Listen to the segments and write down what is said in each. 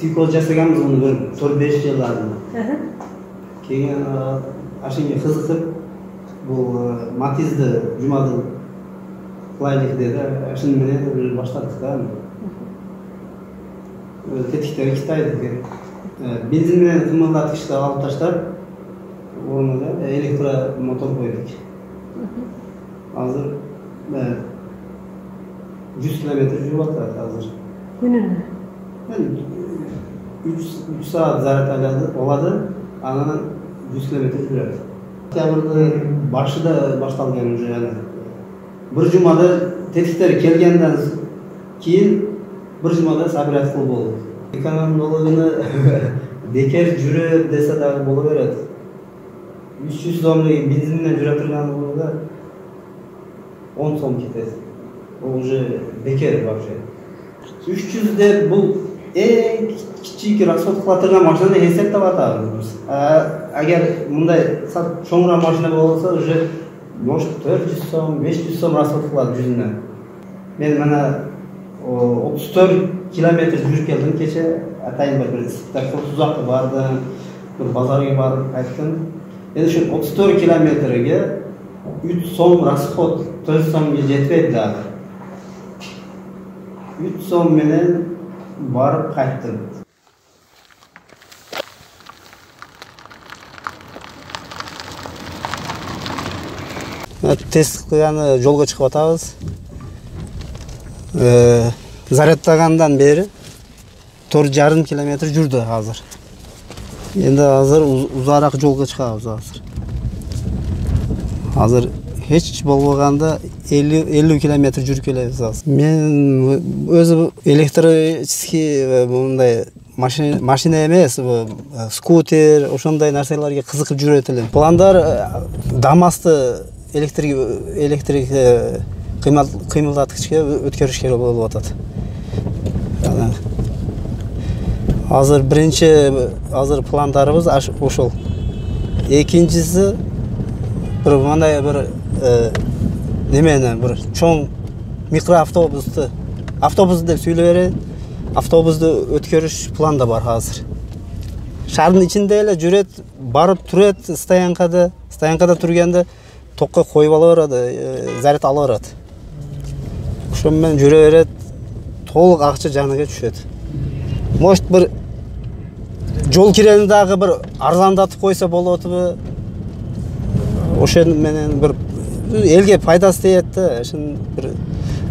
стекло жасаганбыз муну bir 4-5 жыл алдын. Кейін ашынга кызыкып бул Матизди жумадыл кылайлык деди. Ашын менен баштадык да. Тетиктери Китайдыкы. Бензин менен кымылдаткычты алып таштап, оны да электромотор койдук. Азыр 100 километр жүрүп атат азыр. Күнүнө. 3 saat заряд алады, анан 100 километр жүрөт. Октябрдын башында башталган уже аны. Bir жумада тетиктер келгенден кийин bir жумада собирать кылып болду. Экономдуулугуна бекер жүрөт десе дагы боло берет. 300 сомдук бензин менен жүрө турганда 10 сом кетет. Ол уже бекер вообще. 300 деп бул эң кичик расход кыла турган машинаны эсептеп атабыз. Агер мындай чоңураак машина болсо уже может 400 сом, 500 сом расход кылат жүзүнө. Мен мына 34 километр жүрүп келдим кече. Атайын bir spektakl тузакка бардым, bir базарга барып кайттым. Эми ошо 34 километрге 3 сом расход, 4 сомго жетпейт дагы. 3 сом менен барып кайттым. Тест кылганы жолго чыгып атабыз. Зарядтагандан бери 4,5 километр жүрдү азыр. Енді азыр узараак жолго чыгабыз азыр. Азыр эч болбоганда 50 километр жүрүп келебиз азыр. Мен өзү электрический мындай машина эмес, скутер, ошондой нерселерге кызыгып жүрөт элем. Пландар ДАМАСты электрик кыймылдаткычка өткөрүш керек болуп атат. Азыр биринчи пландарыбыз ошол. Экинчиси мындай bir немени bir чоң микроавтобусту деп сүйлөй берет. Автобусту өткөрүш планда бар азыр. Шаардын ичинде эле жүрөт, барып турат стоянкада турганда токко коюп ала берет, заряд ала берет. Ошо менен жүрө берет, толук акча жаныга түшөт. Может bir жол кирени дагы bir арзандатып койсо болотбу? Ошо менен bir элге пайдасы тиет да, ошон bir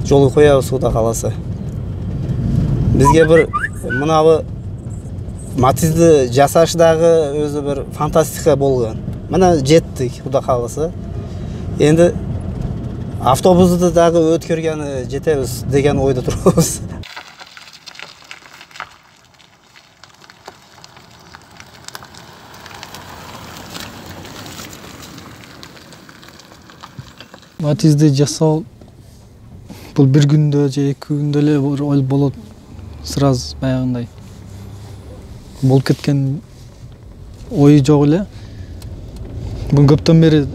жолго коябыз Кудай кааласа. Бизге bir мынабы Матизди жасаш дагы өзү bir фантастика болгон. Мына жеттик Кудай кааласа. Энди автобусту дагы өткөргөнү жетебиз деген ойдо турабыз. Матизди жасоо бул bir күндө же 2 күндө эле болот. Сразу баягындай болуп кеткен ой жок эле. Бүгүн көптөн бери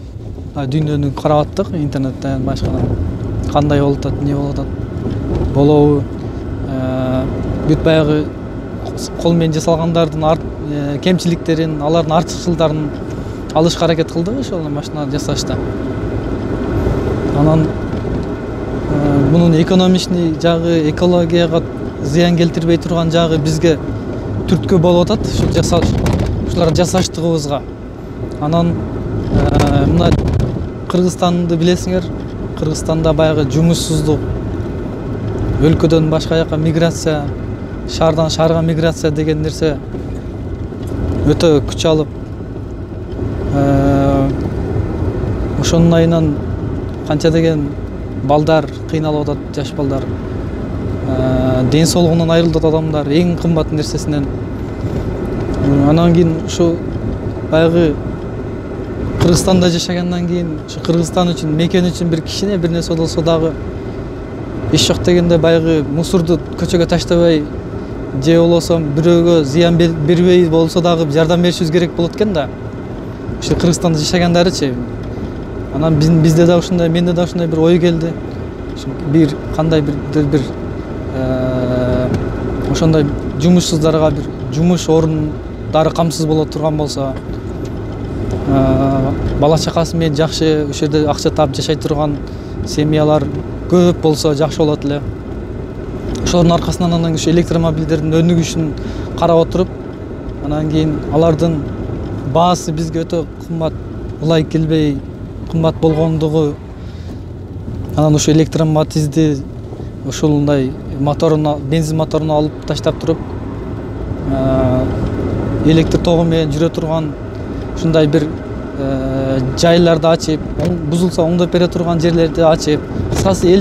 дүйнөнү карап аттык интернеттен башкадан. Кандай болуп атат, эмне болуп атат? Болобу бүт баягы кол менен жасалгандардын кемчиликтерин, алардын артыкчылыктарын алышка аракет кылдык ошол машина жасашта. Анан мунун экономичный жагы, экологияга зыян келтирбей турган жагы бизге түрткү болуп атат. Ушуларды жасаштыгыбызга. Анан мына Кыргызстанды билесиңер. Кыргызстанда баягы жумушсуздук, өлкөдөн башка жака миграция, шаардан шаарга миграция деген нерсе өтө күч алып, ошонун айынан канча деген балдар кыйналып атат, жаш балдар. Ден соолугунан айрылып адамдар эң кымбат нерсесинен. Анан кийин ушу баягы Кыргызстанда жашагандан кийин ушу Кыргызстан үчүн, мекен үчүн бир кичине бир нерсе болсо дагы эч жок дегенде баягы мусорду көчөгө таштабай же болбосо бирөөгө зыян бербей болсо дагы жардам беришибиз керек болот экен да. Ушу Кыргызстанда жашагандарычы. Анан бизде да ушундай, менде да ушундай бир ой келди. Бир кандай бир ошондой жумушсуздарга бир жумуш орундары камсыз боло турган болсо, бала чакасы менен жакшы ошол жерде акча таап жашай турган семьялар көп болсо жакшы болот эле. Ошонун аркасынан анан ушу электромобилдердин өнүгүшүн карап отуруп, анан кийин алардын баасы бизге өтө кымбат, ылайык келбей кымбат болгондугу, анан ушу электроматизди ушундай моторуна, бензин моторуна алып таштап туруп, электр тогу менен жүрө турган ушундай бир жайларды ачып, бузулса оңдоп бере турган жерлерди ачып, кыскасы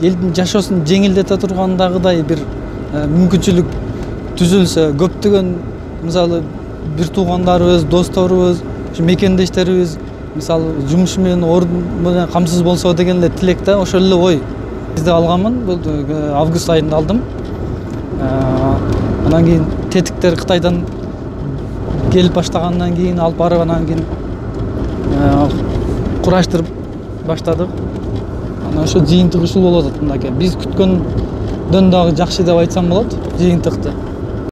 элдин жашоосун жеңилдете тургандагыдай бир мүмкүнчүлүк түзүлсө, көптөгөн мисалы бир туугандарыбыз, досторубуз, ушу мекендештерибиз мисалы жумуш менен орун менен камсыз болсо деген эле тилек да, ошол эле ой. Бизде алганмын, бул август айында алдым. Анан кийин тетиктер Кытайдан келип баштагандан кийин алып барып, анан кийин кураштырып баштадык. Анан ошо жыйынтык ушул болуп атат мындай. Биз күткөндөн дагы жакшы деп айтсам болот жыйынтыкты.